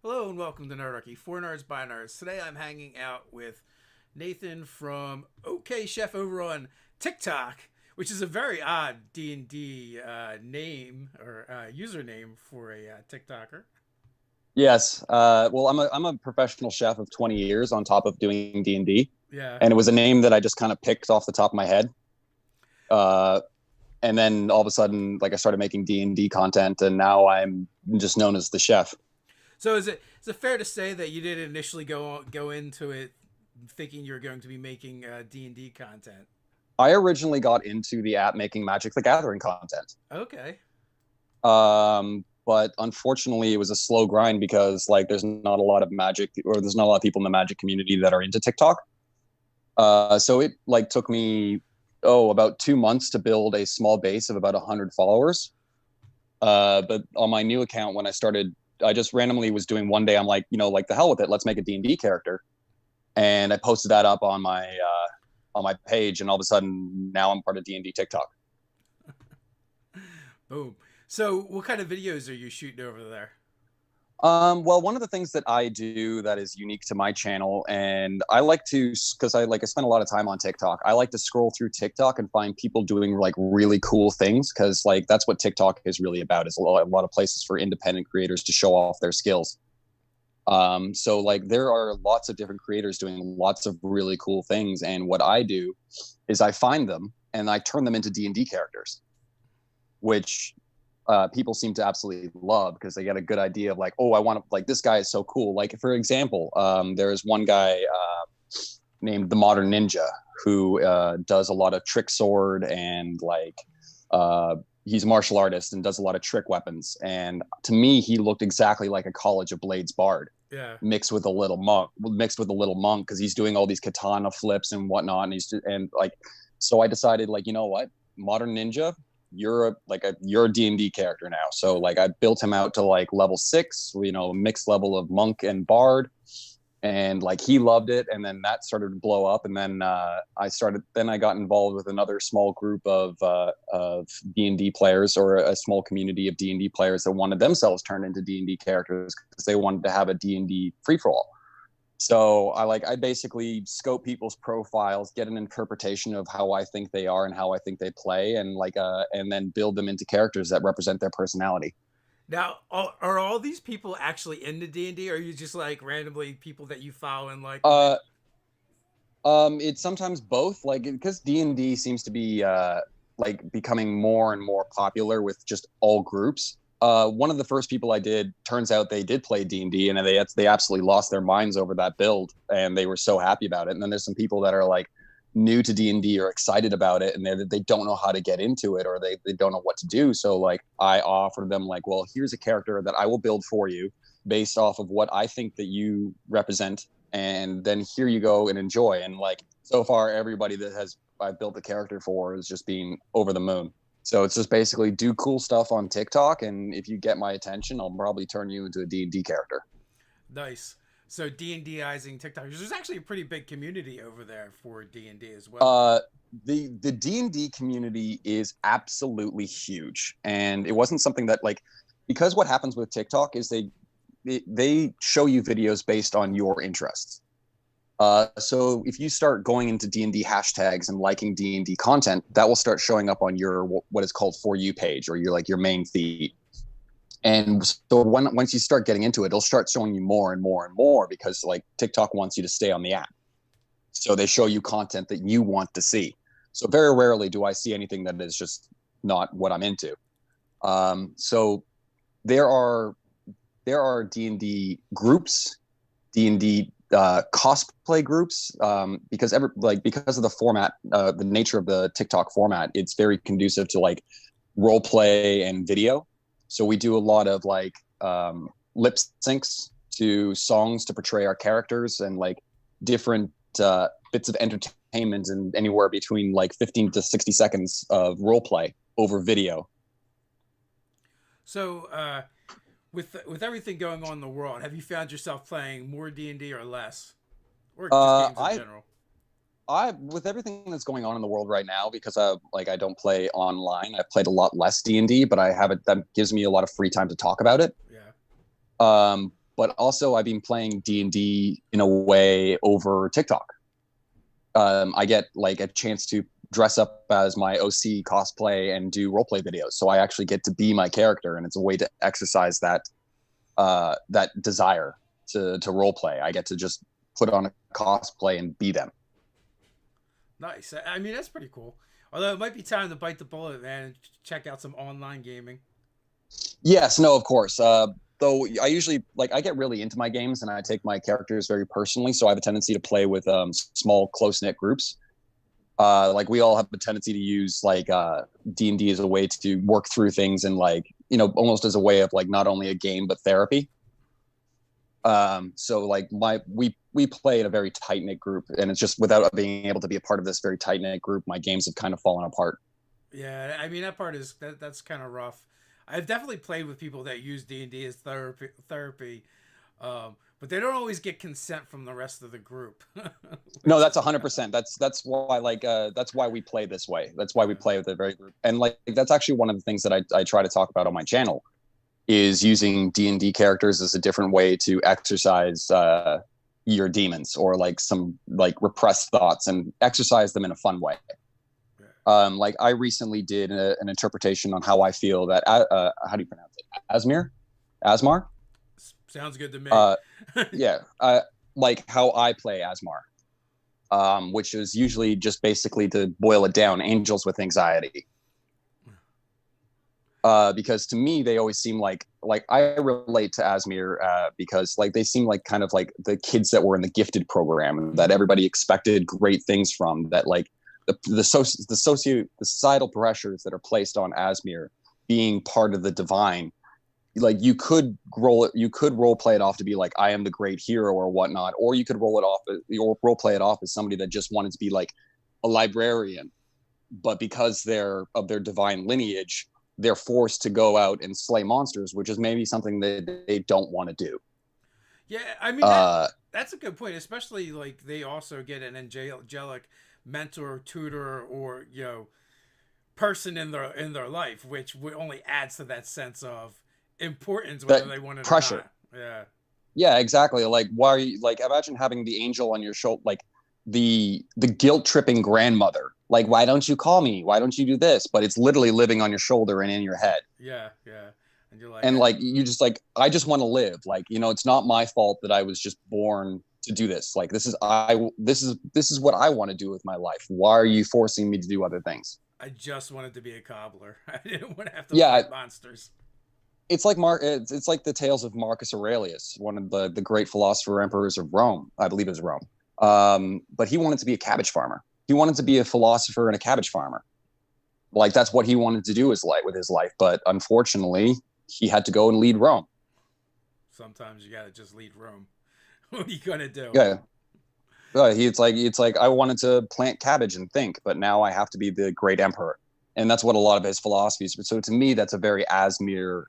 Hello and welcome to Nerdarchy, for nerds by nerds. Today I'm hanging out with Nathan from OK Chef over on TikTok, which is a very odd D&D name or username for a TikToker. Yes. Well, I'm a professional chef of 20 years on top of doing D&D, Yeah. and it was a name that I just kind of picked off the top of my head. Uh, and then all of a sudden, like I started making D&D content, and now I'm just known as the chef. So is it fair to say that you didn't initially go into it thinking you were going to be making D&D content? I originally got into the app making Magic the Gathering content. Okay. But unfortunately, it was a slow grind because like there's not a lot of Magic, or there's not a lot of people in the Magic community that are into TikTok. So it like took me about 2 months to build a small base of about 100 followers. But on my new account, when I started, I just randomly was doing one day. I'm like, like the hell with it. Let's make a D&D character, and I posted that up on my page, and all of a sudden now I'm part of D&D TikTok. Boom. So what kind of videos are you shooting over there? Well, one of the things that I do that is unique to my channel, and I like to, because I spend a lot of time on TikTok. I like to scroll through TikTok and find people doing like really cool things, because like that's what TikTok is really about. Is a lot of places for independent creators to show off their skills. So like there are lots of different creators doing lots of really cool things, and what I do is I find them and I turn them into D&D characters, which people seem to absolutely love because they get a good idea of like, oh, I want to, like, this guy is so cool. Like, for example, there is one guy named the Modern Ninja who does a lot of trick sword and like he's a martial artist and does a lot of trick weapons. And to me, he looked exactly like a College of Blades bard Yeah. mixed with a little monk, because he's doing all these katana flips and whatnot. And like, so I decided, like, you know what, Modern Ninja, you're a D&D character now. So like I built him out to like level 6, mixed level of monk and bard, and like he loved it. And then that started to blow up, and then I got involved with another small group of D&D players, or a small community of D&D players that wanted themselves turned into D&D characters because they wanted to have a D&D free for all. So I basically scope people's profiles, get an interpretation of how I think they are and how I think they play, and and then build them into characters that represent their personality. Now, are all these people actually into D&D, or are you just like randomly people that you follow and like? Uh, it's sometimes both, like, because D&D seems to be like becoming more and more popular with just all groups. One of the first people I did, turns out they did play D&D, and they absolutely lost their minds over that build, and they were so happy about it. And then there's some people that are like new to D&D or excited about it, and they don't know how to get into it, or they don't know what to do. So like I offered them like, well, here's a character that I will build for you based off of what I think that you represent, and then here you go and enjoy. And like so far, everybody that has I've built the character for is just being over the moon. So it's just basically do cool stuff on TikTok, and if you get my attention, I'll probably turn you into a D&D character. Nice. So D&Dizing TikTokers. There's actually a pretty big community over there for D&D as well. Uh, the D&D community is absolutely huge, and it wasn't something that, like, because what happens with TikTok is they show you videos based on your interests. So if you start going into D&D hashtags and liking D&D content, that will start showing up on your what is called For You page, or your main feed. And so once you start getting into it, it'll start showing you more and more and more, because like TikTok wants you to stay on the app. So they show you content that you want to see. So very rarely do I see anything that is just not what I'm into. So there are D&D groups, D&D cosplay groups, because because of the format, the nature of the TikTok format, it's very conducive to like role play and video. So we do a lot of like lip syncs to songs to portray our characters, and like different bits of entertainment, and anywhere between like 15 to 60 seconds of role play over video. So with everything going on in the world, have you found yourself playing more D&D or less, or just Uh, games in I general? I with everything that's going on in the world right now, because I don't play online. I've played a lot less D&D, but I have it that gives me a lot of free time to talk about it. Yeah. but also I've been playing D&D in a way over TikTok. I get like a chance to dress up as my OC cosplay and do roleplay videos. So I actually get to be my character, and it's a way to exercise that desire to roleplay. I get to just put on a cosplay and be them. Nice. I mean, that's pretty cool. Although it might be time to bite the bullet, man, and check out some online gaming. Yes, no, of course. Though I usually like I get really into my games and I take my characters very personally, so I have a tendency to play with small, close knit groups. Like we all have a tendency to use like D&D as a way to work through things and like almost as a way of like not only a game but therapy. So like we play in a very tight knit group, and it's just without being able to be a part of this very tight knit group, my games have kind of fallen apart. Yeah, I mean that part is that's kind of rough. I've definitely played with people that use D&D as therapy, but they don't always get consent from the rest of the group. No, that's 100%. That's why like that's why we play this way. That's why we play with a very group, and like that's actually one of the things that I try to talk about on my channel is using D&D characters as a different way to exercise your demons or like some like repressed thoughts and exercise them in a fun way. Like I recently did an interpretation on how I feel that how do you pronounce it? Asmar. Sounds good to me. Yeah, like how I play Asmar, which is usually just basically, to boil it down, angels with anxiety. Because to me they always seem like I relate to Asmir because like they seem like kind of like the kids that were in the gifted program that everybody expected great things from, that like the societal pressures that are placed on Asmir being part of the divine. Like you could role play it off to be like I am the great hero or whatnot, or you could role play it off as somebody that just wanted to be like a librarian, but because they're of their divine lineage, they're forced to go out and slay monsters, which is maybe something that they don't want to do. Yeah, I mean that's a good point, especially like they also get an angelic mentor, tutor, or person in their life, which only adds to that sense of importance, whether they want it pressure. Or not. Yeah, exactly. Like why are you, like imagine having the angel on your shoulder, like the guilt tripping grandmother, like why don't you call me, why don't you do this, but it's literally living on your shoulder and in your head. Yeah, and you're like, and like you just like, I just want to live, like it's not my fault that I was just born to do this, like this is what I want to do with my life. Why are you forcing me to do other things? I just wanted to be a cobbler. I didn't want to have to fight monsters. It's like it's like the tales of Marcus Aurelius, one of the great philosopher emperors of Rome. I believe it was Rome. But he wanted to be a cabbage farmer. He wanted to be a philosopher and a cabbage farmer. Like that's what he wanted to do with his life. But unfortunately, he had to go and lead Rome. Sometimes you gotta just lead Rome. What are you gonna do? Yeah. It's like I wanted to plant cabbage and think, but now I have to be the great emperor. And that's what a lot of his philosophies. So to me, that's a very Asmir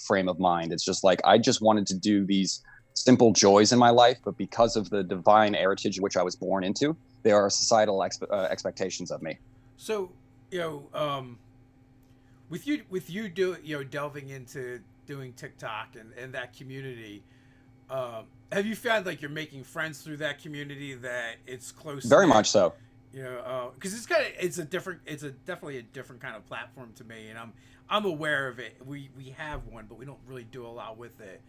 frame of mind. It's just like I just wanted to do these simple joys in my life, but because of the divine heritage which I was born into, there are societal expectations of me. So, with you delving into doing TikTok and that community, have you found like you're making friends through that community, that it's close? Very much so. Because it's definitely a different kind of platform to me, and I'm aware of it. We have one, but we don't really do a lot with it.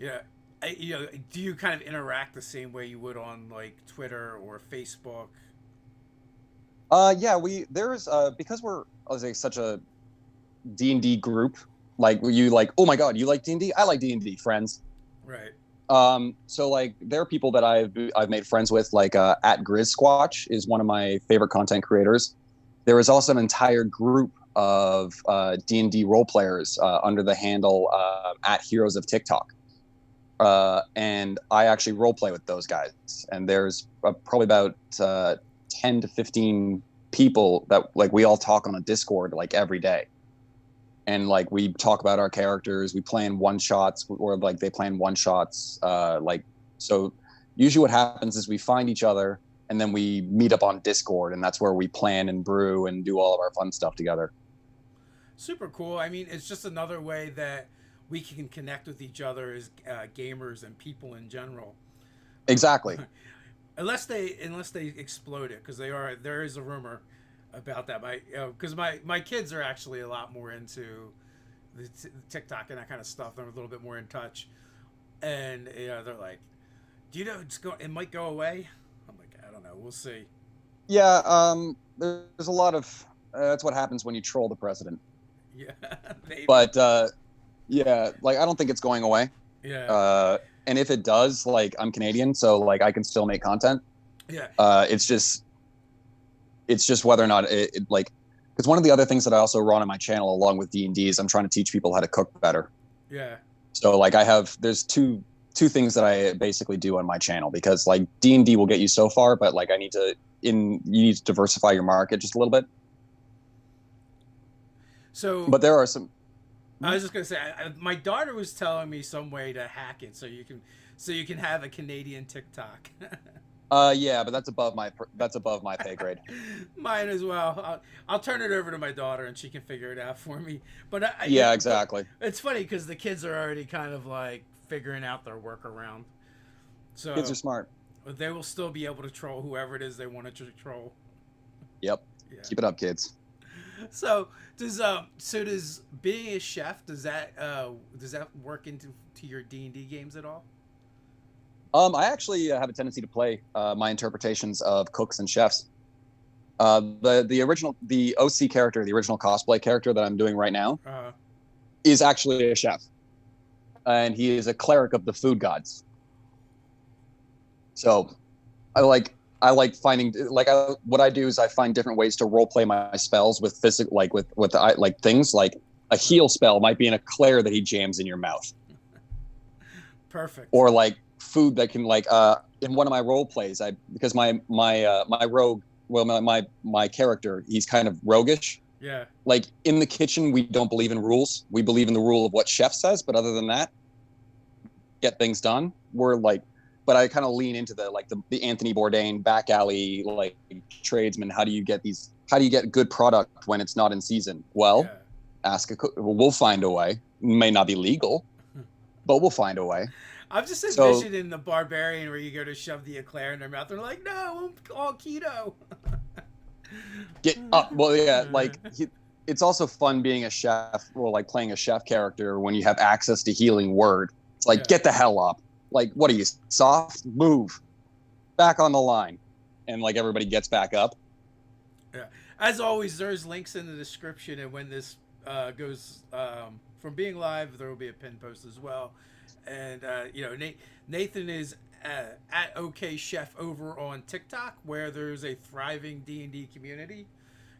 Do you kind of interact the same way you would on like Twitter or Facebook? Yeah, there's because we're, I was like, such a D&D group. Like you like, oh my god, you like D&D? I like D&D, friends. Right. So like there are people that I've made friends with, like at Grizz Squatch is one of my favorite content creators. There is also an entire group of D&D role players under the handle at Heroes of TikTok. And I actually role play with those guys. And there's probably about 10 to 15 people that like we all talk on a Discord like every day. And like we talk about our characters, we play in one shots, or like they play in one shots. Like so, usually what happens is we find each other and then we meet up on Discord, and that's where we plan and brew and do all of our fun stuff together. Super cool. I mean, it's just another way that we can connect with each other as gamers and people in general. Exactly. Unless they explode it, because there is a rumor about that. Because my kids are actually a lot more into the TikTok and that kind of stuff. They're a little bit more in touch, and they're like, "Do you know it might go away?" I'm like, "I don't know. We'll see." Yeah. There's a lot of that's what happens when you troll the president. Yeah, maybe. But yeah, like I don't think it's going away. Yeah. And if it does, like I'm Canadian, so like I can still make content. Yeah. It's just whether or not it like, because one of the other things that I also run on my channel along with D&D is I'm trying to teach people how to cook better. Yeah. So like there's two things that I basically do on my channel, because like D&D will get you so far, but like you need to diversify your market just a little bit. So, but there are some. I was just gonna say, my daughter was telling me some way to hack it so you can have a Canadian TikTok. Yeah, but that's above my pay grade. Mine as well. I'll turn it over to my daughter and she can figure it out for me. But yeah, exactly. It's funny because the kids are already kind of like figuring out their workaround. So kids are smart. They will still be able to troll whoever it is they want to troll. Yep. Yeah. Keep it up, kids. So does being a chef, does that work into your D&D games at all? I actually have a tendency to play my interpretations of cooks and chefs. The OC character, the original cosplay character that I'm doing right now, is actually a chef, and he is a cleric of the food gods. So, I like finding what I do is I find different ways to role play my spells with physical, like with things like a heal spell might be in a Claire that he jams in your mouth. Perfect. Or like food that can in one of my role plays, because my rogue, my character, he's kind of roguish. Yeah. Like in the kitchen, we don't believe in rules. We believe in the rule of what chef says, but other than that, get things done. But I kind of lean into the Anthony Bourdain back alley, like tradesman. How do you get good product when it's not in season? Well, ask a cook. We'll find a way. It may not be legal, but we'll find a way. I'm just envisioning the barbarian where you go to shove the eclair in their mouth. They're like, no, I'm all keto. Get up. Well, yeah, it's also fun being a chef, or like playing a chef character when you have access to healing word. It's like, get the hell up. Like, what are you, soft? Move. Back on the line. And like everybody gets back up. Yeah. As always, there's links in the description, and when this goes from being live, there will be a pin post as well. And Nathan is at OK Chef over on TikTok, where there's a thriving D&D community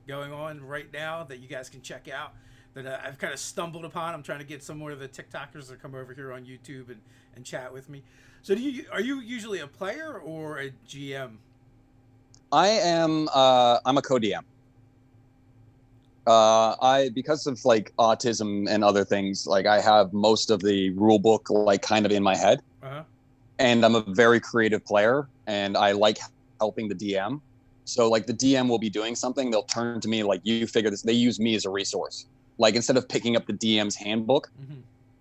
going on right now that you guys can check out, that I've kind of stumbled upon. I'm trying to get some more of the TikTokers to come over here on YouTube and chat with me. So are you usually a player or a GM? I am I'm a co-DM. Because of like autism and other things, like I have most of the rule book like kind of in my head. And I'm a very creative player, and I like helping the DM. So like the DM will be doing something, they'll turn to me like, you figure this. They use me as a resource. Like instead of picking up the DM's handbook,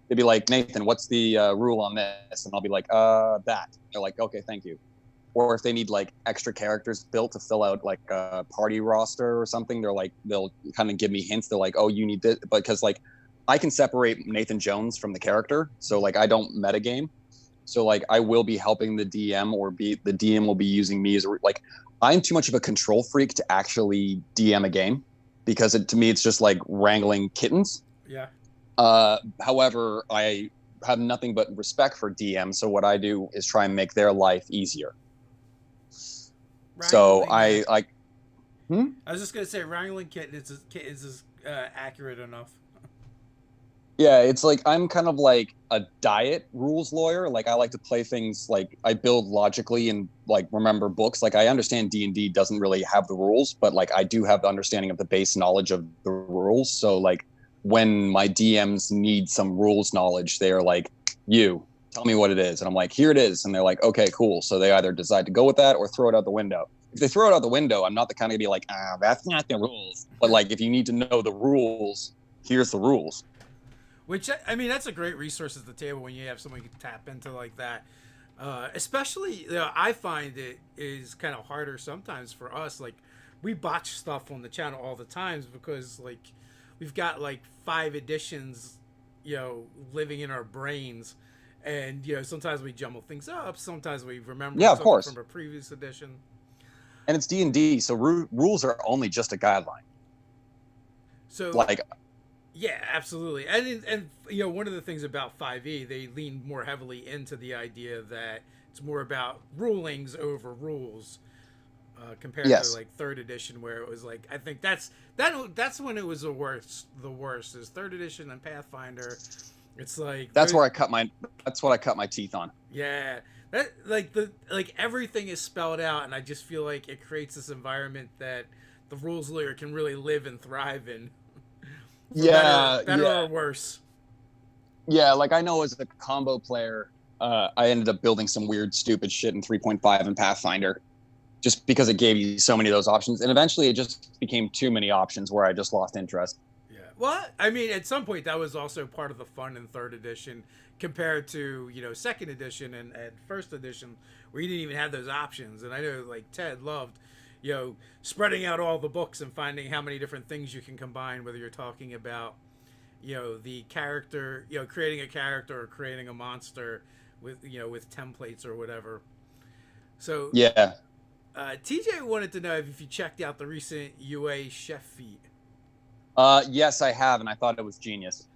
they'd be like, Nathan, what's the rule on this? And I'll be like, that. They're like, okay, thank you. Or if they need like extra characters built to fill out like a party roster or something, they'll kind of give me hints. They're like, oh, you need this, because like I can separate Nathan Jones from the character. So like I don't metagame. So like I will be helping the DM, or the DM will be using me as I'm too much of a control freak to actually DM a game, because to me it's just like wrangling kittens. Yeah. However, I have nothing but respect for DM. So what I do is try and make their life easier. So I was just gonna say wrangling kittens is accurate enough. Yeah, it's like I'm kind of like a diet rules lawyer. Like I like to play things, like I build logically and like remember books. Like I understand D&D doesn't really have the rules, but like I do have the understanding of the base knowledge of the rules. So like when my DMs need some rules knowledge, they're like, you tell me what it is. And I'm like, here it is. And they're like, okay, cool. So they either decide to go with that or throw it out the window. If they throw it out the window, I'm not the kind of be like, that's not the rules. But like, if you need to know the rules, here's the rules. Which I mean, that's a great resource at the table when you have someone you can tap into like that. Especially, I find it is kind of harder sometimes for us. Like, we botch stuff on the channel all the times because like we've got like 5 editions, living in our brains, and sometimes we jumble things up. Sometimes we remember Yeah, of something course. from a previous edition. And it's D&D, so rules are only just a guideline. So Like, yeah, absolutely. And one of the things about 5e, they lean more heavily into the idea that it's more about rulings over rules, compared to yes, like third edition, where it was like, I think that's when it was the worst. The worst is third edition and Pathfinder. It's like that's where I cut my that's what I cut my teeth on. yeah, that like everything is spelled out, and I just feel like it creates this environment that the rules lawyer can really live and thrive in, for Yeah, better yeah. or worse. Yeah, like I know as a combo player, I ended up building some weird, stupid shit in 3.5 and Pathfinder, just because it gave you so many of those options, and eventually it just became too many options where I just lost interest. Yeah. Well, I mean, at some point that was also part of the fun in third edition compared to second edition and first edition, where you didn't even have those options. And I know like Ted loved, spreading out all the books and finding how many different things you can combine. Whether you're talking about the character, creating a character or creating a monster with templates or whatever. So Yeah. TJ wanted to know if you checked out the recent UA chef feat. Yes, I have, and I thought it was genius.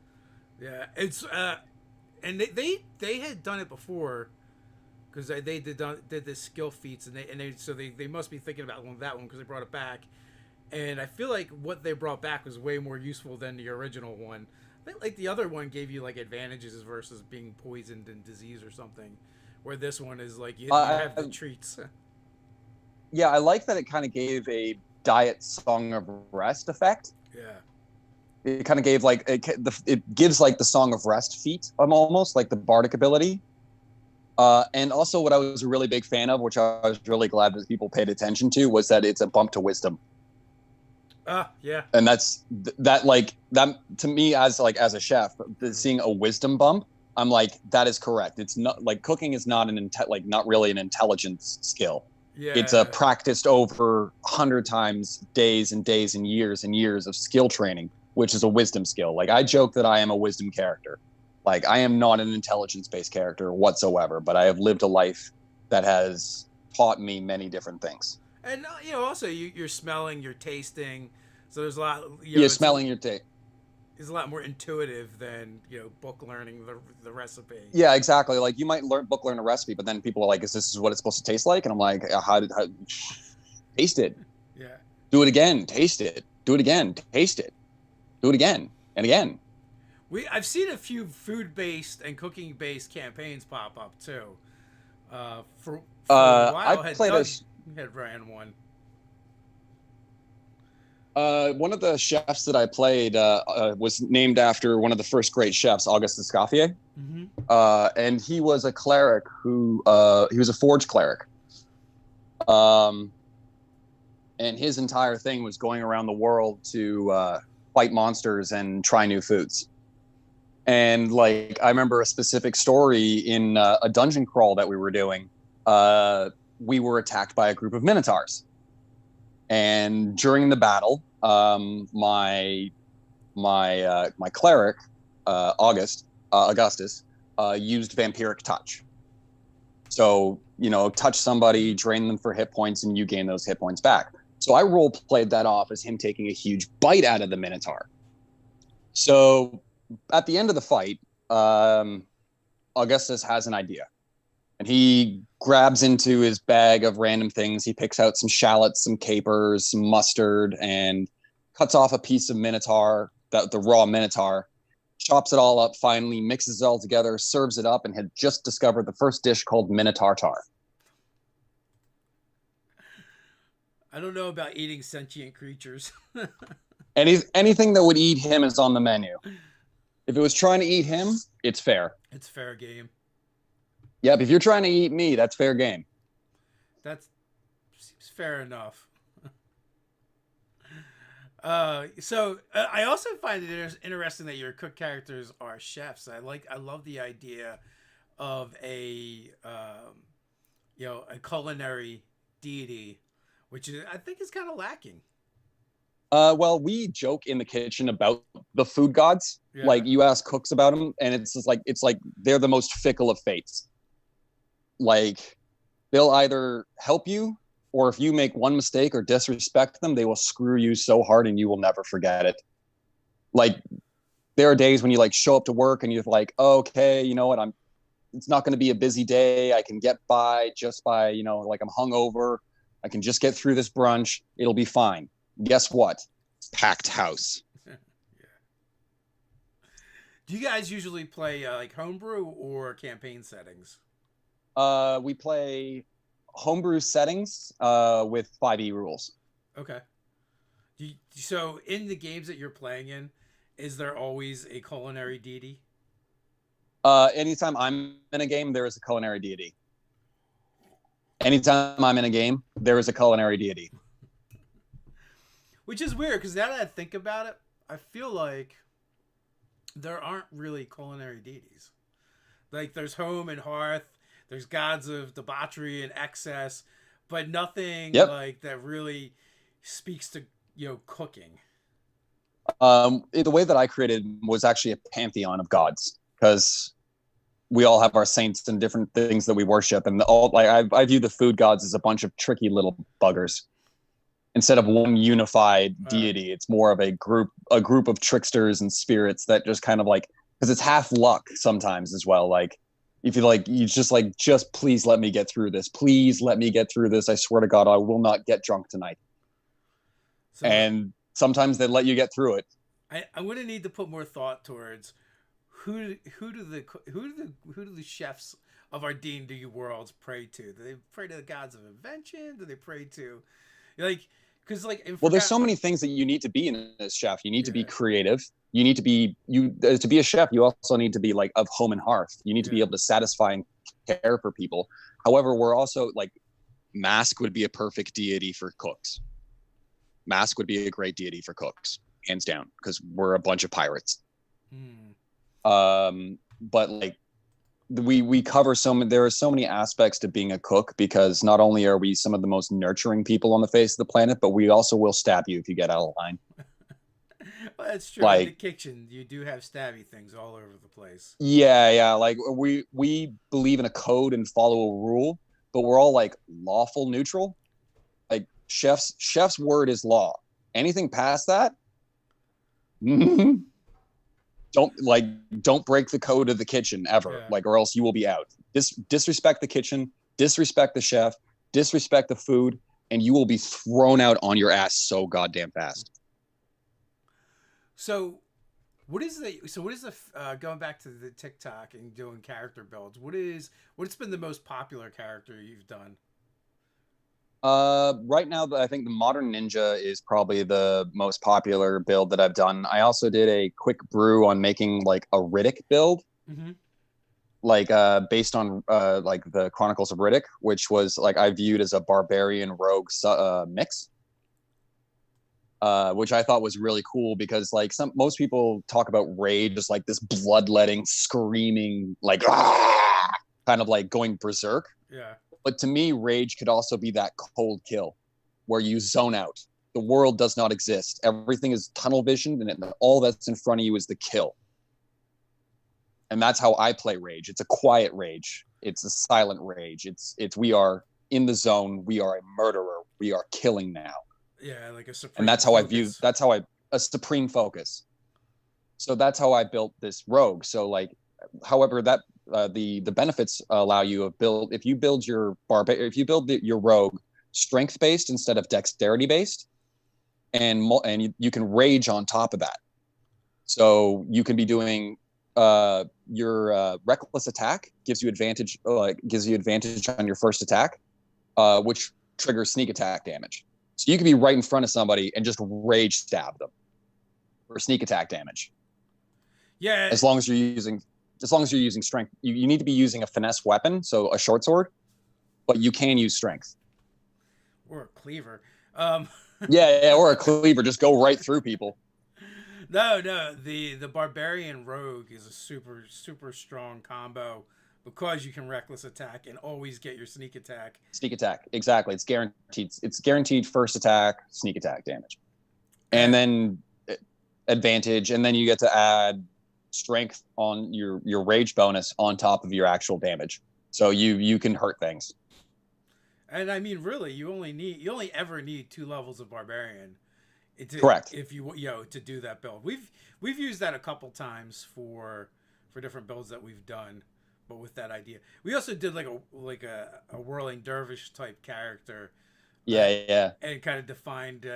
Yeah, it's and they had done it before, because they did this skill feats, and they must be thinking about that one because they brought it back, and I feel like what they brought back was way more useful than the original one. I think like the other one gave you like advantages versus being poisoned and disease or something, where this one is like you have the treats. Yeah, I like that it kind of gave a diet song of rest effect. Yeah. It kind of gave like it gives like the song of rest feat, almost like the bardic ability. And also, what I was a really big fan of, which I was really glad that people paid attention to, was that it's a bump to wisdom. Yeah. And that to me as a chef, seeing a wisdom bump, I'm like, that is correct. It's not like cooking is not not really an intelligence skill. Yeah. It's a practiced over 100 times, days and days and years of skill training, which is a wisdom skill. Like I joke that I am a wisdom character. Like I am not an intelligence-based character whatsoever, but I have lived a life that has taught me many different things. And also you're smelling, you're tasting, so there's a lot. Yeah, smelling your taste. Is a lot more intuitive than book learning the recipe. Yeah, exactly. Like you might learn a recipe, but then people are like, "Is this what it's supposed to taste like?" And I'm like, how taste it? Yeah. Do it again. Taste it. Do it again. Taste it. Do it again and again. I've seen a few food-based and cooking-based campaigns pop up too. For a while, Doug had ran one. One of the chefs that I played was named after one of the first great chefs, Auguste Escoffier. Mm-hmm. And he was a cleric he was a forge cleric. And his entire thing was going around the world to fight monsters and try new foods. And like, I remember a specific story in a dungeon crawl that we were doing. We were attacked by a group of minotaurs. And during the battle, my cleric, Augustus, used vampiric touch. So, touch somebody, drain them for hit points, and you gain those hit points back. So I role played that off as him taking a huge bite out of the minotaur. So at the end of the fight, Augustus has an idea. And he grabs into his bag of random things. He picks out some shallots, some capers, some mustard, and cuts off a piece of minotaur, the raw minotaur, chops it all up, finally mixes it all together, serves it up, and had just discovered the first dish called minotaur tar. I don't know about eating sentient creatures. Anything that would eat him is on the menu. If it was trying to eat him, it's fair. It's fair game. Yep, if you're trying to eat me, that's fair game. That seems fair enough. I also find it interesting that your cook characters are chefs. I love the idea of a culinary deity, which I think is kind of lacking. Well, we joke in the kitchen about the food gods. Yeah. Like you ask cooks about them, and it's like they're the most fickle of fates. Like they'll either help you, or if you make one mistake or disrespect them, they will screw you so hard and you will never forget it. Like there are days when you like show up to work and you're like, oh, okay, you know what, it's not going to be a busy day. I can get by just by, like I'm hungover. I can just get through this brunch. It'll be fine. Guess what? Packed house. Yeah. Do you guys usually play like homebrew or campaign settings? We play homebrew settings with 5e rules. Okay. So in the games that you're playing in, is there always a culinary deity? Anytime I'm in a game, there is a culinary deity. Anytime I'm in a game, there is a culinary deity. Which is weird because now that I think about it, I feel like there aren't really culinary deities. Like there's home and hearth, there's gods of debauchery and excess, but nothing like that really speaks to cooking. The way that I created was actually a pantheon of gods because we all have our saints and different things that we worship, and I view the food gods as a bunch of tricky little buggers. Instead of one unified deity, it's more of a group of tricksters and spirits that just kind of like, because it's half luck sometimes as well. Like if you just please let me get through this. Please let me get through this. I swear to God, I will not get drunk tonight. And sometimes they let you get through it. I'm going to need to put more thought towards who do the chefs of our D&D worlds pray to? Do they pray to the gods of invention? Do they pray to because there's so many things that you need to be in as chef. You need to be creative. You need to be to be a chef. You also need to be like of home and hearth. You need to be able to satisfy and care for people. However, we're also like Mask would be a perfect deity for cooks. Mask would be a great deity for cooks, hands down, because we're a bunch of pirates. But like we cover there are so many aspects to being a cook, because not only are we some of the most nurturing people on the face of the planet, but we also will stab you if you get out of line. Well, that's true. Like, in the kitchen, you do have stabby things all over the place. Yeah. Like we believe in a code and follow a rule, but we're all like lawful neutral. Like chef's word is law. Anything past that, don't break the code of the kitchen ever, or else you will be out. Disrespect the kitchen, disrespect the chef, disrespect the food, and you will be thrown out on your ass so goddamn fast. So what is the going back to the TikTok and doing character builds, what's been the most popular character you've done? Right now, I think the Modern Ninja is probably the most popular build that I've done. I also did a quick brew on making like a Riddick build, based on like the Chronicles of Riddick, which was like I viewed as a barbarian rogue mix, which I thought was really cool because like most people talk about Rage as like this bloodletting, screaming, like kind of like going berserk. Yeah. But to me, Rage could also be that cold kill where you zone out. The world does not exist. Everything is tunnel vision, and all that's in front of you is the kill. And that's how I play Rage. It's a quiet rage. It's a silent rage. It's we are in the zone. We are a murderer. We are killing now. Yeah, like a supreme. And that's how focus. A supreme focus. So that's how I built this rogue. So like, however, that the benefits allow you if you build your your rogue strength based instead of dexterity based, and you can rage on top of that. So you can be doing your reckless attack gives you advantage on your first attack, which triggers sneak attack damage. So you can be right in front of somebody and just rage stab them for sneak attack damage. Yeah. As long as you're using strength, you need to be using a finesse weapon, so a short sword, but you can use strength. Or a cleaver. Yeah, or a cleaver, just go right through people. No, the barbarian rogue is a super strong combo because you can reckless attack and always get your sneak attack. Sneak attack, exactly. It's guaranteed. It's guaranteed first attack, sneak attack damage, and And then advantage, and then you get to add strength on your rage bonus on top of your actual damage. So you can hurt things. and I mean, really, you only ever need 2 levels of barbarian. Correct. If you to do that build. We've used that a couple times for different builds that we've done, but with that idea. We also did like a whirling dervish type character. Yeah, yeah. And kind of defined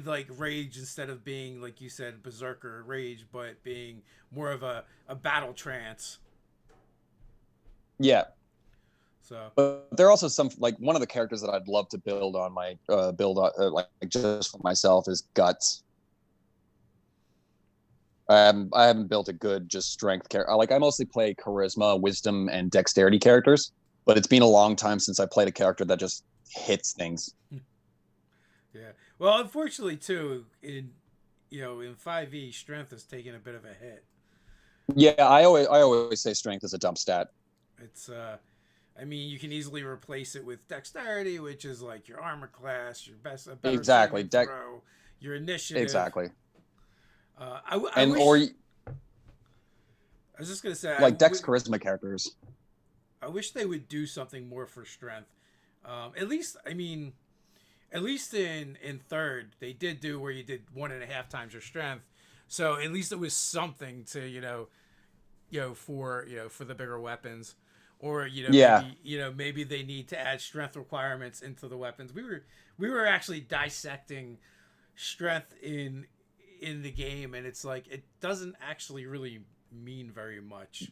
like rage instead of being, like you said, berserker rage, but being more of a battle trance. Yeah. So, but there are also some, like, one of the characters that I'd love to build on my like just for myself is Guts. I haven't built a good just strength character. Like, I mostly play charisma, wisdom, and dexterity characters, but it's been a long time since I played a character that just hits things. yeah. Well, unfortunately, too, in 5e, strength has taken a bit of a hit. Yeah, I always say strength is a dump stat. It's I mean, you can easily replace it with dexterity, which is like your armor class, your a better Exactly. throw, your initiative. Exactly. I And wish, or I was just gonna say, like dex charisma characters. I wish they would do something more for strength. At least, I mean, at least in third, they did do where you did 1.5 times your strength. So at least it was something to for the bigger weapons, or Yeah. maybe they need to add strength requirements into the weapons. We were actually dissecting strength in the game, and it's like it doesn't actually really mean very much.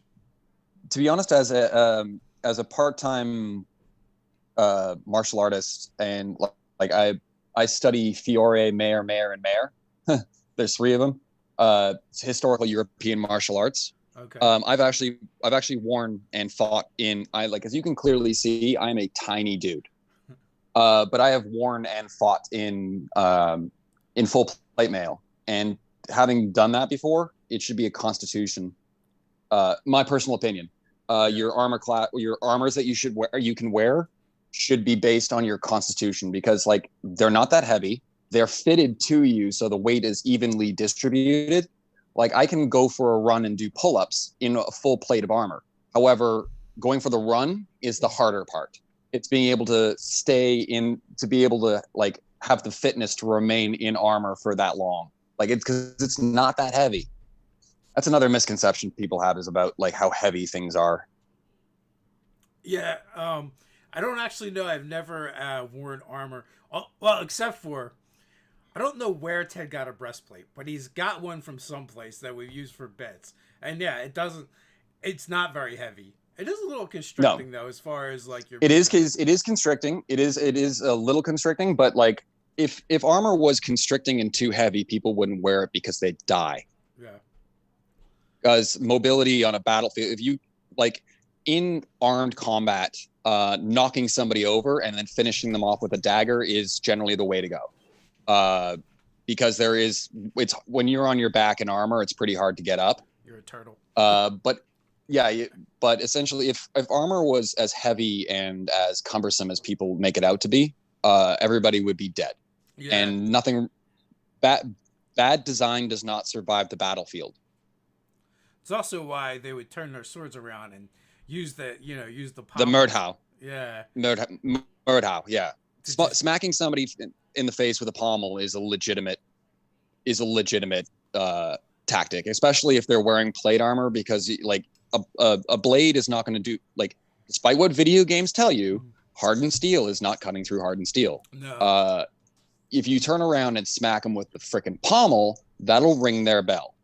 To be honest, as a part-time martial artist, and like I study Fiore, Mayor, and Mayor. There's 3 of them. Historical European martial arts. Okay. I've actually worn and fought in. Like, as you can clearly see, I'm a tiny dude. But I have worn and fought in full plate mail, and having done that before, it should be a constitution. My personal opinion. Your armors that you can wear should be based on your constitution, because, like, they're not that heavy. They're fitted to you, so the weight is evenly distributed. Like, I can go for a run and do pull-ups in a full plate of armor. However, going for the run is the harder part. It's being able to to be able to, like, have the fitness to remain in armor for that long. Like, it's because it's not that heavy. That's another misconception people have, is about, like, how heavy things are. Yeah. I don't actually know. I've never worn armor. Well, except for, I don't know where Ted got a breastplate, but he's got one from someplace that we've used for bits. And yeah, it's not very heavy. It is a little constricting, though, as far as like your. It is constricting. It is a little constricting, but, like, if armor was constricting and too heavy, people wouldn't wear it because they'd die. Yeah. Because mobility on a battlefield, if you, like, in armed combat, knocking somebody over and then finishing them off with a dagger is generally the way to go. Because it's when you're on your back in armor, it's pretty hard to get up. You're a turtle. But yeah, but essentially, if armor was as heavy and as cumbersome as people make it out to be, everybody would be dead. Yeah. And nothing bad design does not survive the battlefield. It's also why they would turn their swords around and use the The Murdhau. Yeah. Murdhau, yeah. Smacking somebody in the face with a pommel is a legitimate tactic, especially if they're wearing plate armor, because, like, a blade is not going to do, like, despite what video games tell you, hardened steel is not cutting through hardened steel. No. If you turn around and smack them with the freaking pommel, that'll ring their bell.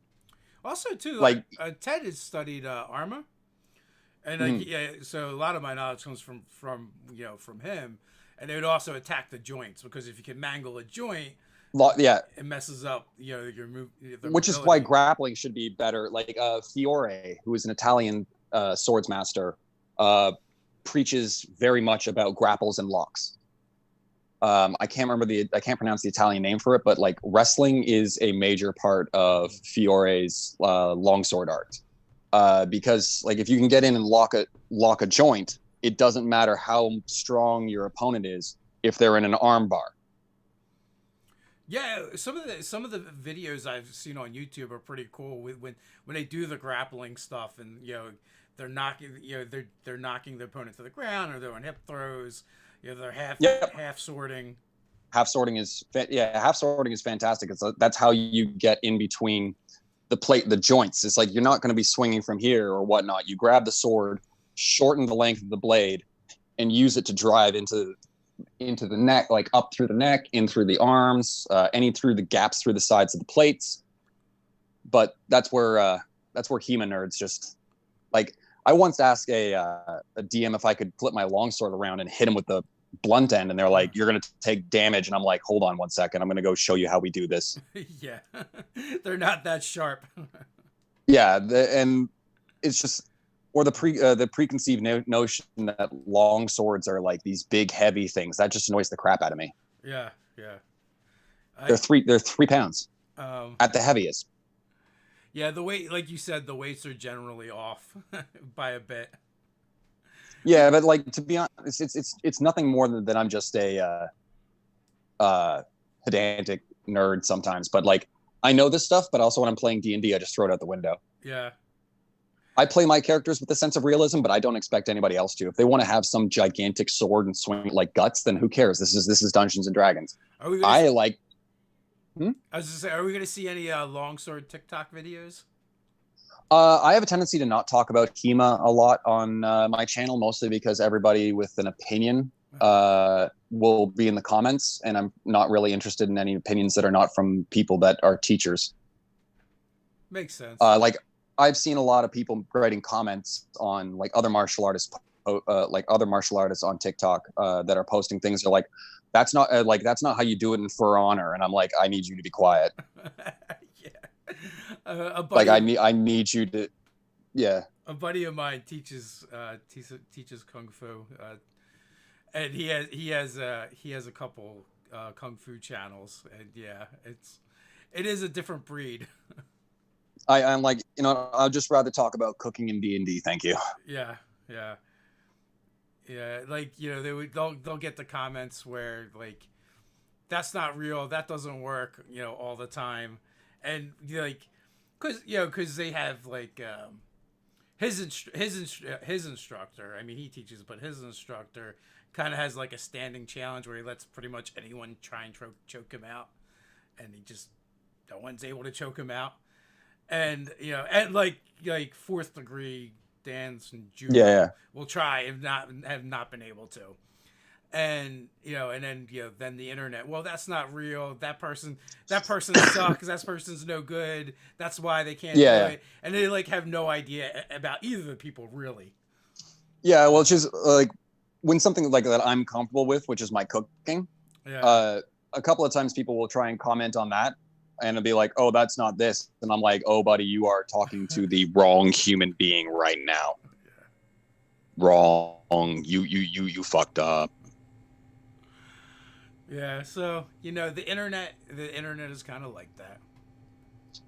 Also, too, like Ted has studied armor, and so a lot of my knowledge comes from him, and they would also attack the joints, because if you can mangle a joint, it messes up your move. Which is why grappling should be better. Like, Fiore, who is an Italian swords master, preaches very much about grapples and locks. I can't pronounce the Italian name for it, but like wrestling is a major part of Fiore's longsword art. Because like if you can get in and lock a joint, it doesn't matter how strong your opponent is if they're in an arm bar. Yeah, some of the videos I've seen on YouTube are pretty cool when they do the grappling stuff, and they're knocking they're knocking the opponent to the ground, or they're on hip throws. They're half sorting. Half sorting is fantastic. That's how you get in between the joints. It's like you're not going to be swinging from here or whatnot. You grab the sword, shorten the length of the blade, and use it to drive into the neck, like up through the neck, in through the arms, through the gaps through the sides of the plates. But that's where HEMA nerds just like. I once asked a DM if I could flip my longsword around and hit him with the blunt end, and they're like, "You're going to take damage," and I'm like, "Hold on one second, I'm going to go show you how we do this." Yeah, they're not that sharp. Yeah, and it's just, or the preconceived notion that long swords are like these big heavy things that just annoys the crap out of me. Yeah. They're 3 pounds at the heaviest. Yeah, the weight, like you said, the weights are generally off by a bit. Yeah, but like, to be honest, it's nothing more than I'm just a pedantic nerd sometimes. But like, I know this stuff, but also when I'm playing D&D, I just throw it out the window. Yeah. I play my characters with a sense of realism, but I don't expect anybody else to. If they want to have some gigantic sword and swing like guts, then who cares? This is Dungeons and Dragons. I was just saying, are we going to see any longsword TikTok videos? I have a tendency to not talk about HEMA a lot on my channel, mostly because everybody with an opinion will be in the comments, and I'm not really interested in any opinions that are not from people that are teachers. Makes sense. Like, I've seen a lot of people writing comments on like other martial artists on TikTok that are posting things. They're like, that's not how you do it in For Honor, and I'm like, I need you to be quiet. Yeah. I need you to. Yeah. A buddy of mine teaches kung fu, and he has a couple kung fu channels, and yeah, it is a different breed. I'm like, I'd just rather talk about cooking in D&D. Thank you. Yeah. Like, they'll get the comments where like, that's not real, that doesn't work, all the time, and like, because they have like his instructor. I mean, he teaches, but his instructor kind of has like a standing challenge where he lets pretty much anyone try and choke him out, and no one's able to choke him out. And and like fourth degree dance and judo will try and have not been able to. And and then the internet, well, that's not real, that person sucks, that person's no good, that's why they can't do it. And they like have no idea about either of the people, really. Yeah, well, it's just like when something like that I'm comfortable with, which is my cooking, a couple of times people will try and comment on that, and it'll be like, oh, that's not this. And I'm like, oh, buddy, you are talking to the wrong human being right now. Yeah. Wrong. You fucked up. Yeah, so, the internet is kind of like that.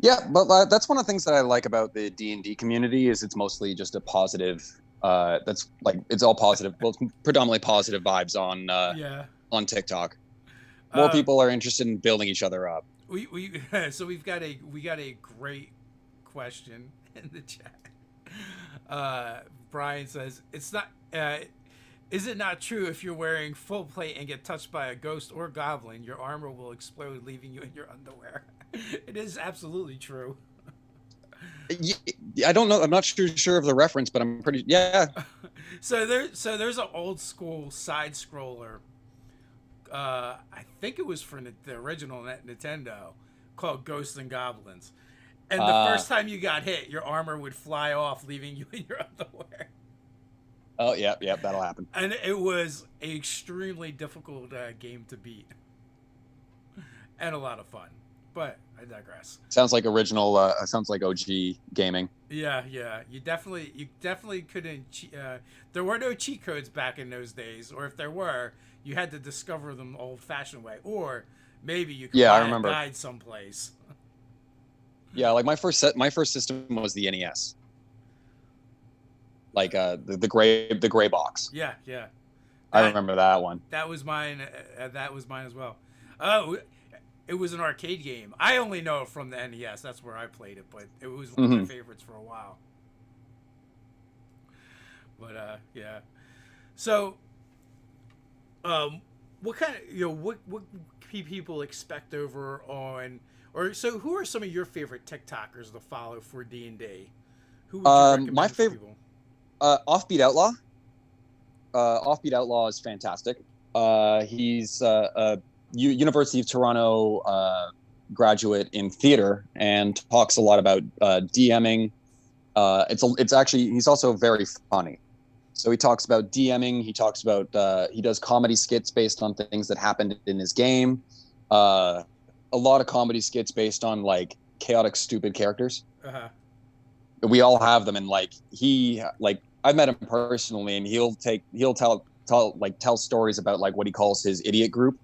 Yeah, but that's one of the things that I like about the D&D community is it's mostly just a positive, that's like, it's all positive, well, it's predominantly positive vibes on TikTok. More people are interested in building each other up. So we got a great question in the chat. Brian says, it's not is it not true if you're wearing full plate and get touched by a ghost or goblin, your armor will explode, leaving you in your underwear? It is absolutely true. I don't know, I'm not sure of the reference, but I'm pretty So there's an old school side scroller, I think it was for the original Nintendo, called Ghosts and Goblins. And the first time you got hit, your armor would fly off, leaving you in your underwear. Oh, yeah, that'll happen. And it was an extremely difficult game to beat. And a lot of fun. But I digress. Sounds like sounds like OG gaming. Yeah, yeah. You definitely couldn't. There were no cheat codes back in those days, or if there were, you had to discover them old-fashioned way, or maybe you could Yeah, I buy a remember. guide someplace. Yeah, like my first system was the NES, like the gray box. Yeah, yeah. I That remember that one. that was mine. That was mine as well. Oh, it was an arcade game. I only know it from the NES. That's where I played it, but it was one of my Hmm. favorites for a while. But yeah. So, what kind of what people expect over on, or so who are some of your favorite TikTokers to follow for D&D? Who would you My recommend for favorite, people? Offbeat Outlaw. Offbeat Outlaw is fantastic. He's a University of Toronto graduate in theater and talks a lot about DMing. It's actually he's also very funny. So he talks about DMing. He talks about he does comedy skits based on things that happened in his game. Uh, a lot of comedy skits based on like chaotic, stupid characters. Uh huh. We all have them, and like I've met him personally, and he'll tell stories about like what he calls his idiot group,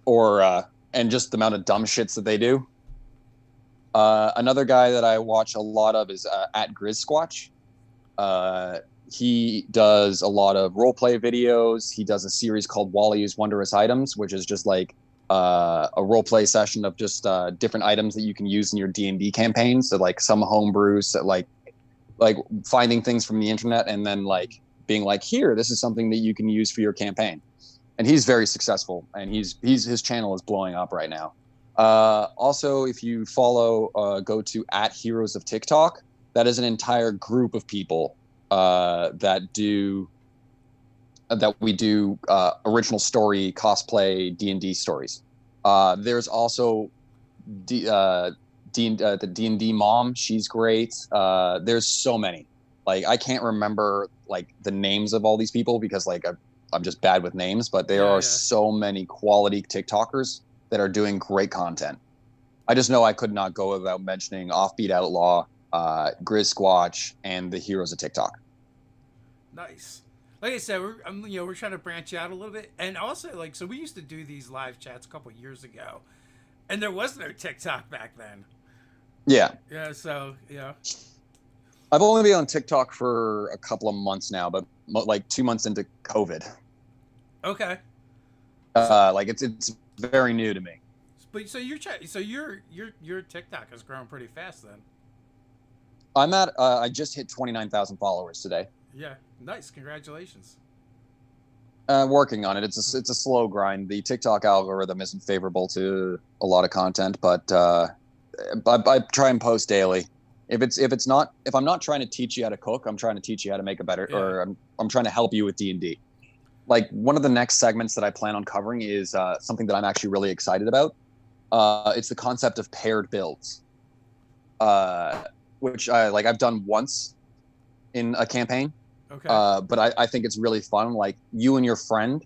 or and just the amount of dumb shits that they do. Another guy that I watch a lot of is at Grizz Squatch. Uh, he does a lot of role play videos. He does a series called Wally's Wondrous Items, which is just like a role play session of just different items that you can use in your D&D campaigns. So like some homebrews, so like finding things from the internet and then like being like, here, this is something that you can use for your campaign. And he's very successful, and his channel is blowing up right now. Also, if you follow, go to at Heroes of TikTok. That is an entire group of people that we do original story cosplay D&D stories. There's also the D&D mom. She's great. There's so many. Like I can't remember like the names of all these people because like I'm just bad with names, but there Yeah, are yeah. so many quality TikTokers that are doing great content. I just know I could not go without mentioning Offbeat Outlaw, Grizz Squatch, and the Heroes of TikTok. Nice. Like I said, we're trying to branch out a little bit, and also like so we used to do these live chats a couple years ago, and there was no TikTok back then. Yeah, Yeah, so yeah. I've only been on TikTok for a couple of months now, but like 2 months into COVID, Okay. So, like it's very new to me. but so your TikTok has grown pretty fast then. I just hit 29,000 followers today. Yeah, nice. Congratulations. Working on it. It's a slow grind. The TikTok algorithm isn't favorable to a lot of content, but I try and post daily. If I'm not trying to teach you how to cook, I'm trying to teach you how to make a better, Yeah. or I'm trying to help you with D&D. Like one of the next segments that I plan on covering is something that I'm actually really excited about. It's the concept of paired builds, uh, which I've done once in a campaign. Okay. But I think it's really fun. Like you and your friend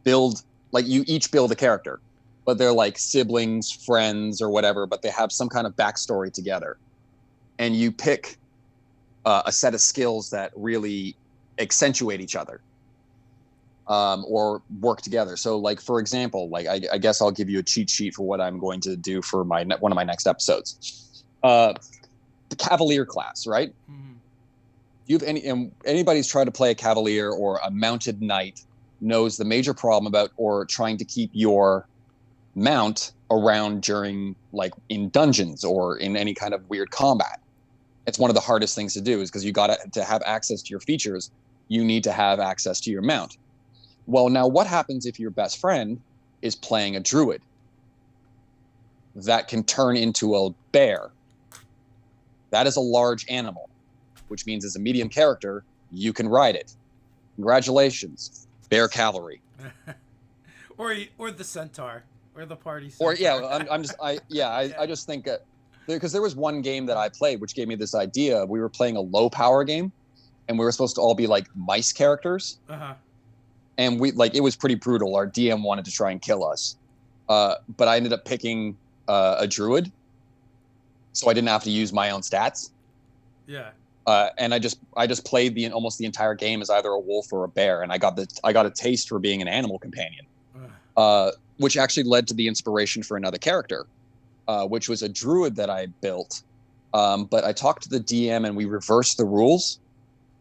build, like you each build a character, but they're like siblings, friends, or whatever, but they have some kind of backstory together. And you pick a set of skills that really accentuate each other, or work together. So like, for example, like I guess I'll give you a cheat sheet for what I'm going to do for one of my next episodes. The Cavalier class, right? Mhm. You've anybody's tried to play a cavalier or a mounted knight knows the major problem about or trying to keep your mount around during like in dungeons or in any kind of weird combat. It's one of the hardest things to do is because you got to have access to your features. You need to have access to your mount. Well, now what happens if your best friend is playing a druid that can turn into a bear? That is a large animal, which means as a medium character, you can ride it. Congratulations, bear cavalry. or the centaur, or the party Or yeah, centaur. I'm just I Yeah. I just think because there was one game that I played which gave me this idea. We were playing a low power game, and we were supposed to all be like mice characters, Uh huh. and we like it was pretty brutal. Our DM wanted to try and kill us, but I ended up picking a druid, so I didn't have to use my own stats. Yeah. And I just played almost the entire game as either a wolf or a bear, and I got a taste for being an animal companion, which actually led to the inspiration for another character, which was a druid that I built. But I talked to the DM and we reversed the rules,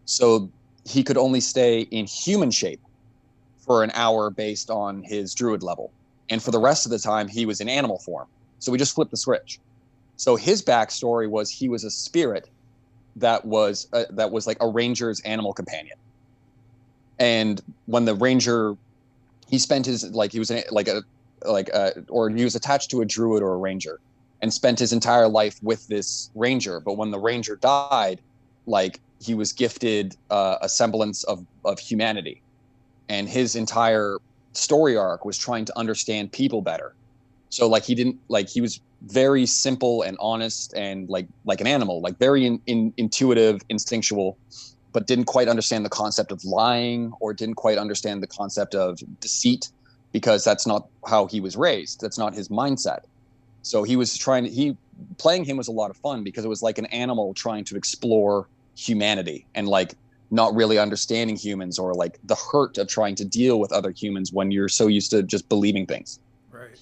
so he could only stay in human shape for an hour based on his druid level, and for the rest of the time he was in animal form. So we just flipped the switch. So his backstory was he was a spirit that was like a ranger's animal companion, and when the ranger, he spent his he was or he was attached to a druid or a ranger and spent his entire life with this ranger. But when the ranger died, he was gifted a semblance of humanity, and his entire story arc was trying to understand people better. So he was very simple and honest and like an animal, very intuitive, instinctual, but didn't quite understand the concept of lying or didn't quite understand the concept of deceit, because that's not how he was raised. That's not his mindset. So playing him was a lot of fun because it was like an animal trying to explore humanity and not really understanding humans, or the hurt of trying to deal with other humans when you're so used to just believing things. Right.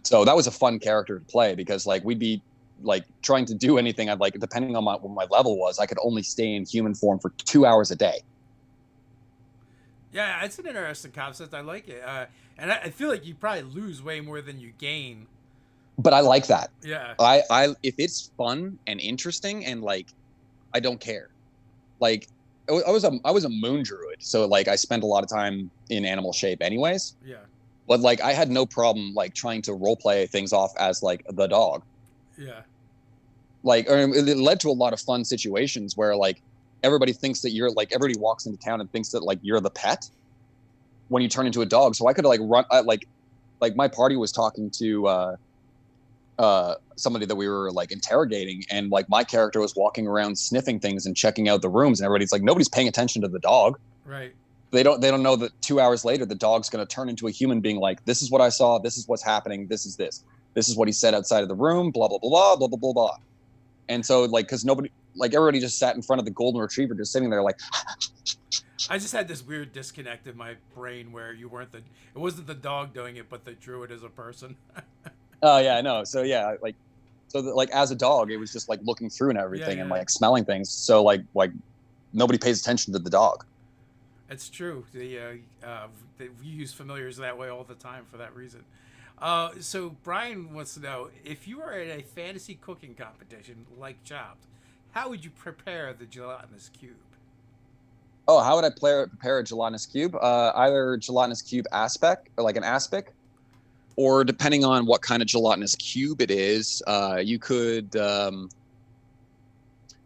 So that was a fun character to play because we'd be trying to do anything. I'd depending on what my level was, I could only stay in human form for 2 hours a day. Yeah, it's an interesting concept. I like it. And I feel like you probably lose way more than you gain. But I like that. Yeah. I if it's fun and interesting and I don't care. I was a moon druid, so I spent a lot of time in animal shape anyways. Yeah. But I had no problem trying to role play things off as the dog. Yeah. It led to a lot of fun situations where everybody thinks that you're everybody walks into town and thinks that you're the pet when you turn into a dog. So I could run my party was talking to somebody that we were interrogating, and my character was walking around sniffing things and checking out the rooms, and everybody's nobody's paying attention to the dog. Right. They don't know that 2 hours later the dog's going to turn into a human being, this is what I saw, this is what's happening, this is what he said outside of the room, blah blah blah blah blah blah blah blah. And so because nobody, everybody just sat in front of the golden retriever just sitting there I just had this weird disconnect in my brain where it wasn't the dog doing it, but the druid as a person. Oh yeah, I know. So yeah, as a dog, it was just looking through and everything, Yeah. and smelling things. So nobody pays attention to the dog. It's true. We use familiars that way all the time for that reason. So Brian wants to know, if you were in a fantasy cooking competition like Chopped, how would you prepare the gelatinous cube? Oh, how would I prepare a gelatinous cube? Either gelatinous cube aspic, or an aspic, or depending on what kind of gelatinous cube it is, you could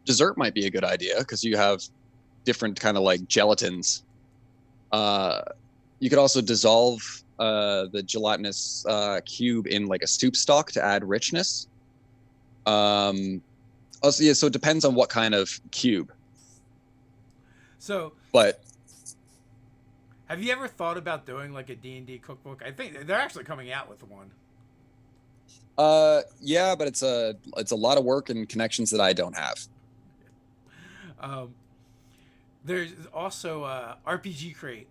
dessert might be a good idea because you have different kind of gelatins. You could also dissolve the gelatinous cube in a soup stock to add richness. Also, yeah, so it depends on what kind of cube. So, but have you ever thought about doing a D&D cookbook? I think they're actually coming out with one. Yeah, but it's a lot of work and connections that I don't have. There's also RPG Crate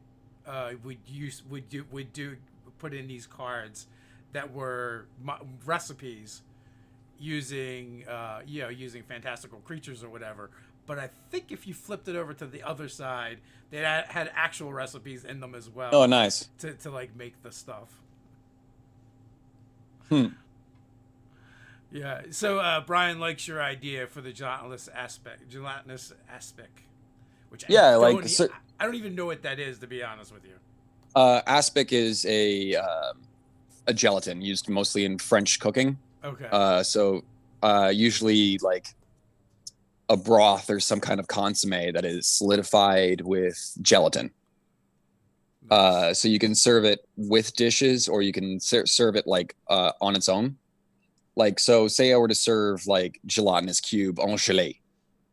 would put in these cards that were recipes using using fantastical creatures or whatever. But I think if you flipped it over to the other side, they had actual recipes in them as well. Oh, nice. To make the stuff. Yeah. So Brian likes your idea for the gelatinous aspect, which yeah, I don't even know what that is, to be honest with you. Aspic is a gelatin used mostly in French cooking. Okay. So usually a broth or some kind of consomme that is solidified with gelatin. Nice. So you can serve it with dishes, or you can serve it on its own. So say I were to serve gelatinous cube en gelée,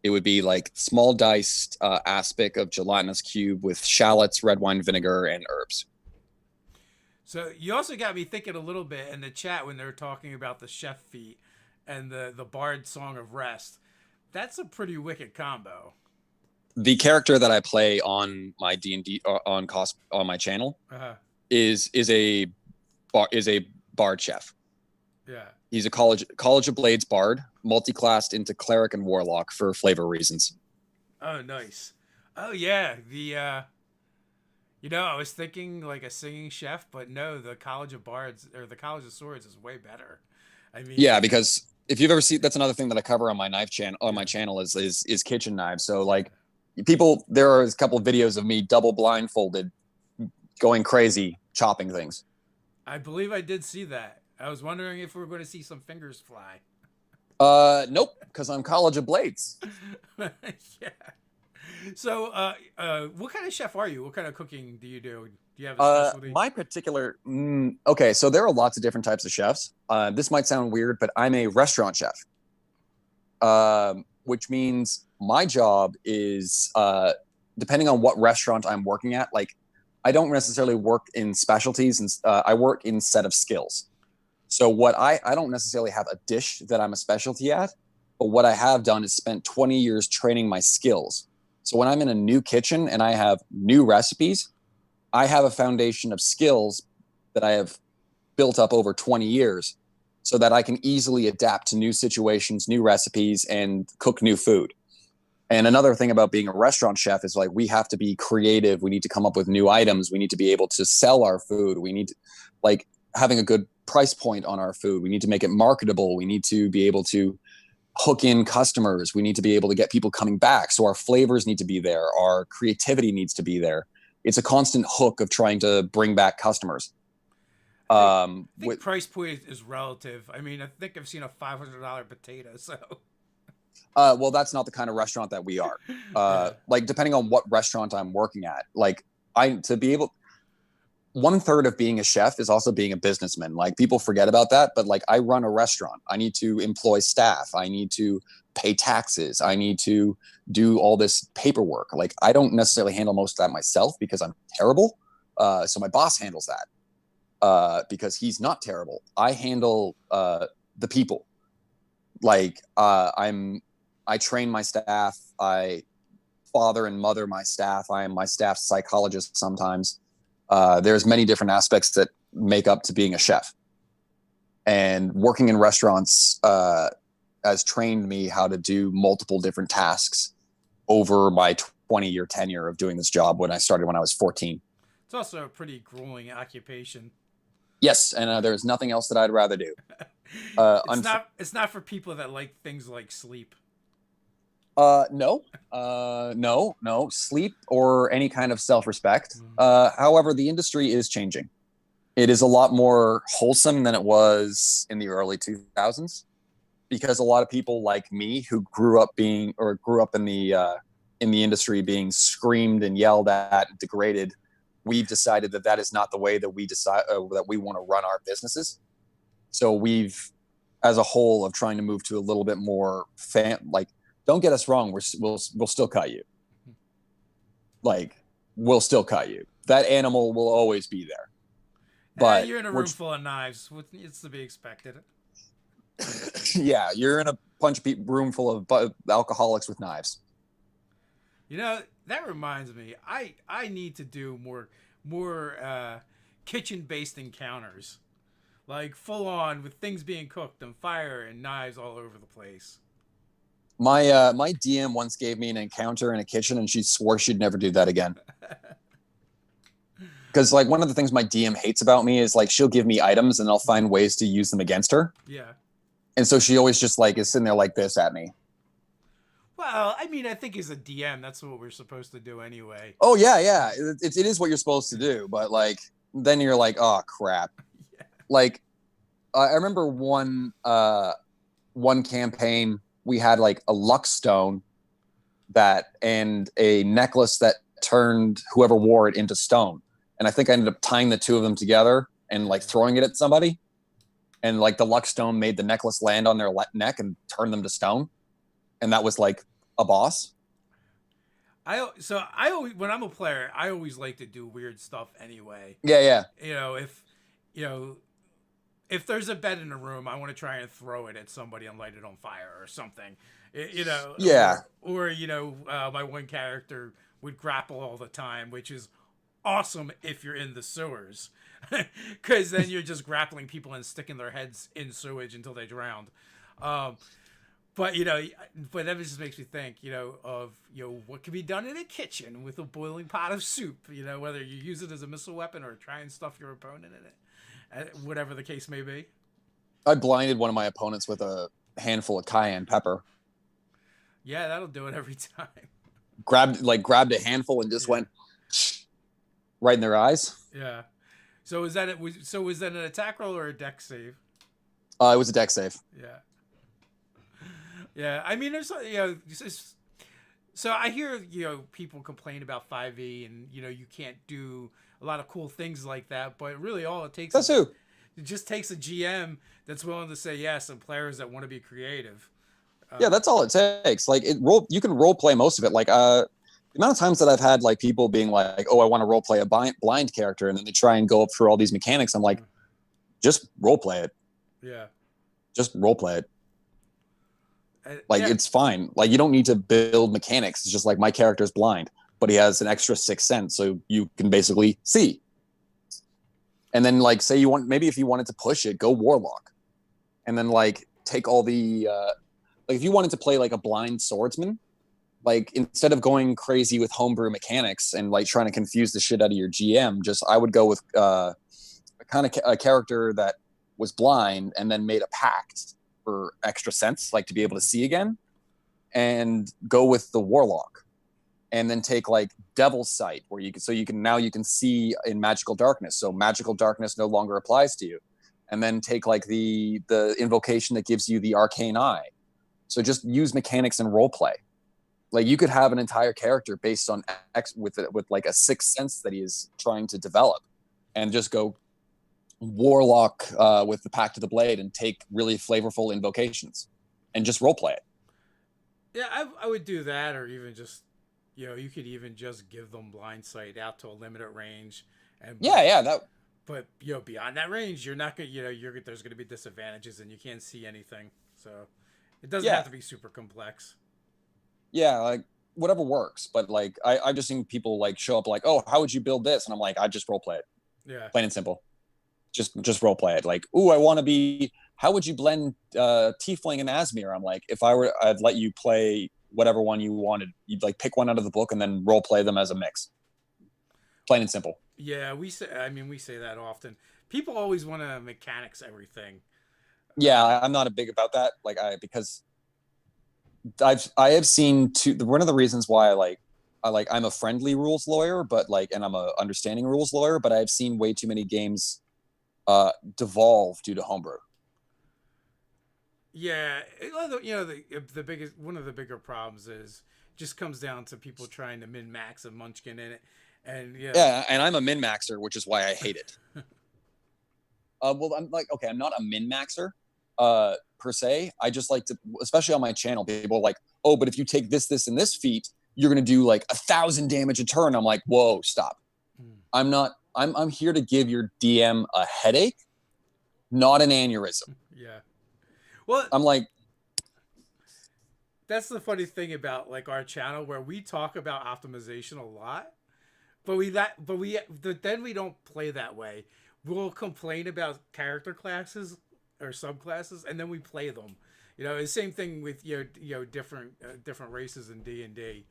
it would be small diced aspic of gelatinous cube with shallots, red wine vinegar, and herbs. So you also got me thinking a little bit in the chat when they were talking about the chef feat and the Bard Song of Rest. That's a pretty wicked combo. The character that I play on my D&D on my channel Uh-huh. is a bard chef. Yeah. He's a College of Blades bard, multi-classed into cleric and warlock for flavor reasons. Oh, nice. Oh, yeah. I was thinking like a singing chef, but no, the College of Bards or the College of Swords is way better. I Yeah, mean, because if you've ever seen, that's another thing that I cover on my yeah, my channel is kitchen knives. So like people, there are a couple of videos of me double blindfolded, going crazy chopping things. I believe I did see that. I was wondering if we were going to see some fingers fly. Nope, because I'm College of Blades. Yeah. So, what kind of chef are you? What kind of cooking do you do? Do you have a specialty? My particular okay, so there are lots of different types of chefs. This might sound weird, but I'm a restaurant chef, which means my job is depending on what restaurant I'm working at. Like, I don't necessarily work in specialties, and I work in set of skills. So what I don't necessarily have a dish that I'm a specialty at, but what I have done is spent 20 years training my skills. So when I'm in a new kitchen and I have new recipes, I have a foundation of skills that I have built up over 20 years so that I can easily adapt to new situations, new recipes, and cook new food. And another thing about being a restaurant chef is like we have to be creative. We need to come up with new items. We need to be able to sell our food. We need to, like, having a good price point on our food. We need to make it marketable. We need to be able to hook in customers. We need to be able to get people coming back. So our flavors need to be there. Our creativity needs to be there. It's a constant hook of trying to bring back customers. I think price point is relative. I mean, I think I've seen a $500 potato. So, well, that's not the kind of restaurant that we are. yeah, Like, depending on what restaurant I'm working at, like to be able, 1/3 of being a chef is also being a businessman. Like, people forget about that, but like, I run a restaurant. I need to employ staff. I need to pay taxes. I need to do all this paperwork. Like, I don't necessarily handle most of that myself because I'm terrible. So my boss handles that because he's not terrible. I handle the people. Like, I train my staff. I father and mother my staff. I am my staff's psychologist sometimes. There's many different aspects that make up to being a chef, and working in restaurants has trained me how to do multiple different tasks over my 20-year tenure of doing this job when I started when I was 14. it's also a pretty grueling occupation. Yes, and there's nothing else that I'd rather do. It's not. It's not for people that like things like sleep. No, no, sleep or any kind of self-respect. Mm. However, the industry is changing. It is a lot more wholesome than it was in the early 2000s because a lot of people like me who grew up in the industry being screamed and yelled at and degraded, we've decided that is not the way that we decide that we want to run our businesses. So we've, as a whole, of trying to move to a little bit more like, don't get us wrong, we'll still cut you. Like, we'll still cut you. That animal will always be there. But you're in a room full of knives. It's to be expected. yeah, you're in a room full of alcoholics with knives. That reminds me. I need to do more kitchen based encounters, like full on with things being cooked and fire and knives all over the place. My DM once gave me an encounter in a kitchen, and she swore she'd never do that again. Because like one of the things my DM hates about me is like she'll give me items and I'll find ways to use them against her. Yeah. And so she always just like is sitting there like this at me. Well, I mean, I think as a DM, that's what we're supposed to do anyway. Oh yeah. It is what you're supposed to do, but like then you're like, oh crap. Yeah. Like I remember one campaign we had like a luck stone and a necklace that turned whoever wore it into stone. And I think I ended up tying the two of them together and like throwing it at somebody. And like the luck stone made the necklace land on their neck and turn them to stone. And that was like a boss. I always, when I'm a player, I always like to do weird stuff anyway. Yeah. If there's a bed in a room, I want to try and throw it at somebody and light it on fire or something. You know, Yeah. or you know, my one character would grapple all the time, which is awesome if you're in the sewers, because then you're just grappling people and sticking their heads in sewage until they drown. Um, but you know, but that just makes me think, you know, of you know what can be done in a kitchen with a boiling pot of soup. You know, whether you use it as a missile weapon or try and stuff your opponent in it, whatever the case may be. I blinded one of my opponents with a handful of cayenne pepper. Yeah, that'll do it every time. Grabbed a handful and just Yeah. went right in their eyes. Yeah. So is that it? So was that an attack roll or a deck save? It was a deck save. Yeah. Yeah. I mean, there's you know, so I hear you know people complain about 5e and you know you can't do a lot of cool things like that, but really all it takes That's is who. it just takes a GM that's willing to say yes and players that want to be creative. Yeah, that's all it takes. Like you can role play most of it. Like the amount of times that I've had like people being like, "Oh, I want to role play a blind character," and then they try and go up through all these mechanics. I'm like, just role play it. Yeah. Just role play it. Like yeah. it's fine. Like you don't need to build mechanics. It's just like my character's blind, but he has an extra sixth sense, so you can basically see. And then like say you want maybe if you wanted to push it, go warlock, and then like take all the like if you wanted to play like a blind swordsman, like instead of going crazy with homebrew mechanics and like trying to confuse the shit out of your GM, just I would go with a kind of a character that was blind and then made a pact for extra sense, like to be able to see again, and go with the warlock, and then take like devil's sight, where you can now you can see in magical darkness, so magical darkness no longer applies to you, and then take like the invocation that gives you the arcane eye. So just use mechanics and role play. Like you could have an entire character based on with like a sixth sense that he is trying to develop, and just go warlock with the Pact of the Blade and take really flavorful invocations and just role play it. Yeah, I would do that, or even just, you know, you could even just give them blind sight out to a limited range, and Yeah, that. But you know, beyond that range, you're not gonna, you know, there's gonna be disadvantages, and you can't see anything. So it doesn't have to be super complex. Yeah, like whatever works. But like I've just seen people like show up like, oh, how would you build this? And I'm like, I just role play it. Yeah. Plain and simple. Just role play it. Like, ooh, I want to be. How would you blend Tiefling and Asmir? I'm like, if I were, I'd let you play whatever one you wanted. You'd like pick one out of the book and then role play them as a mix. Plain and simple. Yeah, we say. I mean, we say that often. People always want to mechanics everything. Yeah, I'm not a big about that. Like because I have seen one of the reasons why I'm a friendly rules lawyer, but like, and I'm a understanding rules lawyer, but I've seen way too many games devolve due to homebrew. Yeah, you know, the biggest one of the bigger problems is just comes down to people trying to min max a munchkin in it, and yeah, and I'm a min maxer, which is why I hate it. Well, I'm like, okay, I'm not a min maxer per se. I just like to, especially on my channel, people are like, oh, but if you take this, and this feat, you're gonna do like 1,000 damage a turn. I'm like, whoa, stop. I'm not. I'm here to give your DM a headache, not an aneurysm. Yeah. Well, I'm like, that's the funny thing about like our channel, where we talk about optimization a lot, but then we don't play that way. We'll complain about character classes or subclasses, and then we play them. You know, the same thing with different races in D&D.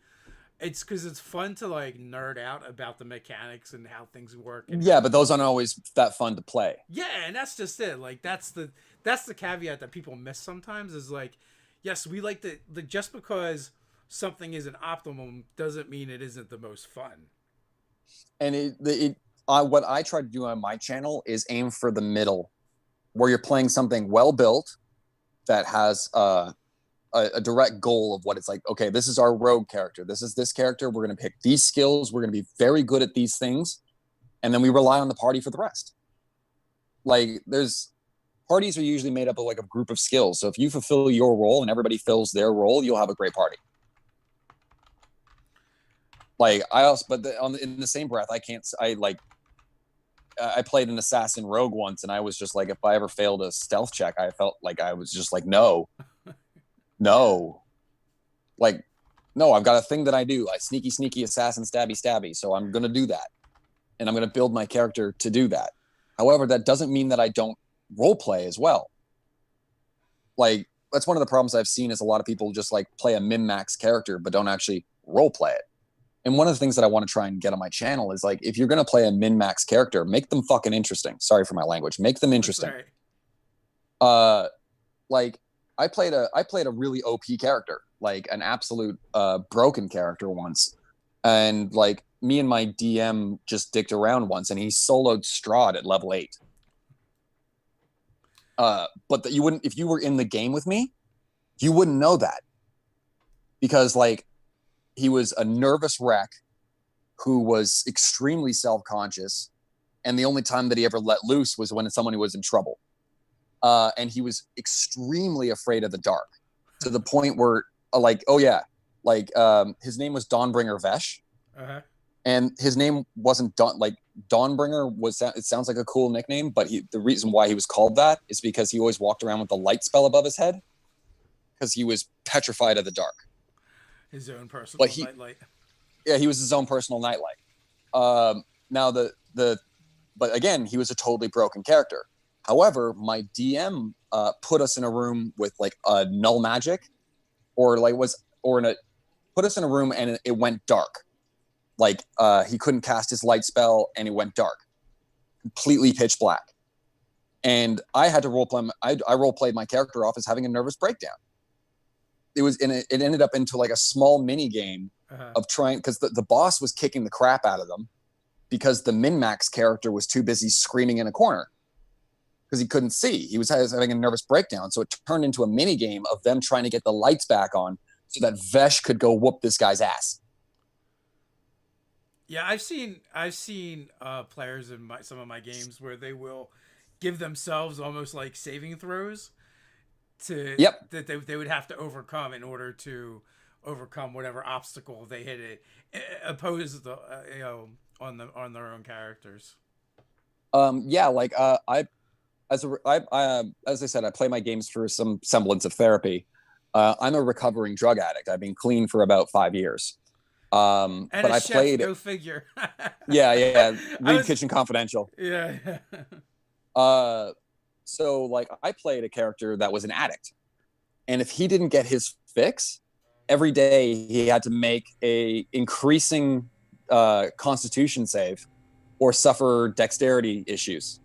It's because it's fun to like nerd out about the mechanics and how things work. Yeah, but those aren't always that fun to play. Yeah, and that's just it. Like that's the caveat that people miss sometimes, is like, yes, we like the just because something isn't optimum doesn't mean it isn't the most fun. And what I try to do on my channel is aim for the middle, where you're playing something well built that has a direct goal of what it's like. Okay, this is our rogue character. This is this character. We're going to pick these skills. We're going to be very good at these things. And then we rely on the party for the rest. Like parties are usually made up of like a group of skills. So if you fulfill your role and everybody fills their role, you'll have a great party. Like in the same breath, I played an assassin rogue once, and I was just like, if I ever failed a stealth check, I felt like I was just like, no. Like, no, I've got a thing that I do. I sneaky, sneaky, assassin, stabby, stabby. So I'm going to do that. And I'm going to build my character to do that. However, that doesn't mean that I don't role play as well. Like, that's one of the problems I've seen is a lot of people just like play a min-max character, but don't actually role play it. And one of the things that I want to try and get on my channel is like, if you're going to play a min-max character, make them fucking interesting. Sorry for my language. Make them interesting. Like I played a really OP character, like an absolute broken character once. And like me and my DM just dicked around once and he soloed Strahd at level 8. But you wouldn't, if you were in the game with me, you wouldn't know that. Because like he was a nervous wreck who was extremely self-conscious, and the only time that he ever let loose was when someone was in trouble. And he was extremely afraid of the dark, to the point where his name was Dawnbringer Vesh. Uh-huh. And his name wasn't Dawnbringer was, it sounds like a cool nickname, but the reason why he was called that is because he always walked around with a light spell above his head because he was petrified of the dark. His own personal nightlight. Yeah, he was his own personal nightlight. But again, he was a totally broken character. However, my DM put us in a room with like a null magic, put us in a room and it went dark. Like he couldn't cast his light spell and it went dark, completely pitch black. And I had to roleplay. I roleplayed my character off as having a nervous breakdown. It ended up into like a small mini game of trying, because the boss was kicking the crap out of them because the min-max character was too busy screaming in a corner because he couldn't see. He was having a nervous breakdown. So it turned into a mini game of them trying to get the lights back on so that Vesh could go whoop this guy's ass. Yeah, I've seen players in some of my games where they will give themselves almost like saving throws that they would have to overcome in order to overcome whatever obstacle they hit it opposed on their own characters. As I said, I play my games for some semblance of therapy. I'm a recovering drug addict. I've been clean for about 5 years. And but I played. Go figure. Yeah. Read Kitchen Confidential. Yeah. So like I played a character that was an addict, and if he didn't get his fix, every day he had to make a increasing Constitution save, or suffer dexterity issues.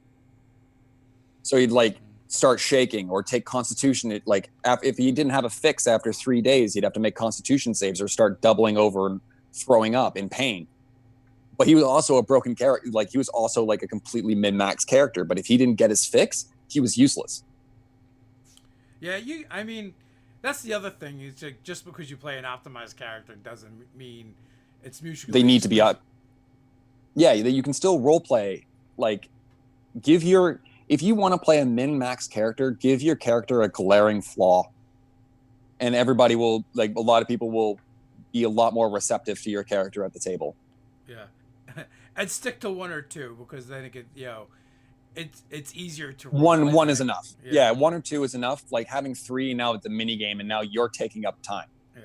So he'd like start shaking or take Constitution. If he didn't have a fix after 3 days, he'd have to make Constitution saves or start doubling over and throwing up in pain. But he was also a broken character. Like he was also like a completely min-max character. But if he didn't get his fix, he was useless. Yeah, I mean, that's the other thing is just because you play an optimized character doesn't mean it's mutually. They need to be up. Yeah, you can still role play. Like, if you want to play a min-max character, give your character a glaring flaw, and everybody will, like, a lot of people will be a lot more receptive to your character at the table. Yeah. And stick to one or two, because then it's easier to one is enough. Yeah, 1 or 2 is enough. Like having 3 now at the mini game, and now you're taking up time. Yeah.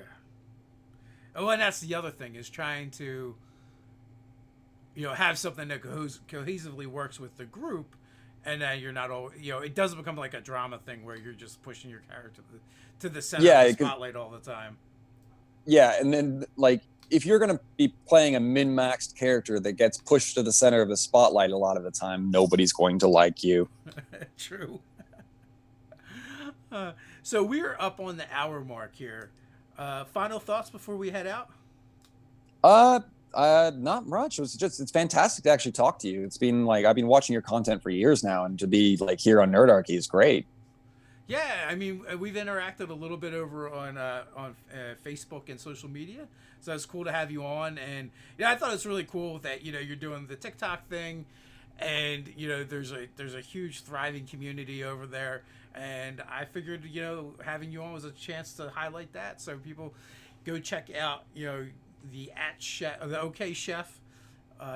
Oh, and that's the other thing is trying to have something that cohesively works with the group, and then you're not all it doesn't become like a drama thing where you're just pushing your character to the center of the spotlight all the time. Yeah, and then like if you're going to be playing a min-maxed character that gets pushed to the center of the spotlight a lot of the time, nobody's going to like you. True. So we're up on the hour mark here. Final thoughts before we head out? Not much. It's fantastic to actually talk to you. It's been like I've been watching your content for years now, and to be like here on Nerdarchy is great. Yeah, I mean, we've interacted a little bit over on Facebook and social media, so it's cool to have you on. And I thought it's really cool that you're doing the TikTok thing, and there's a huge thriving community over there. And I figured having you on was a chance to highlight that, so people go check out the OK Chef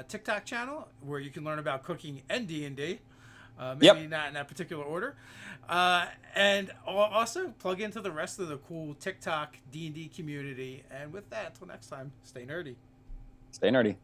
TikTok channel, where you can learn about cooking and D&D. Maybe Yep. not in that particular order. And also plug into the rest of the cool TikTok D&D community. And with that, until next time, stay nerdy. Stay nerdy.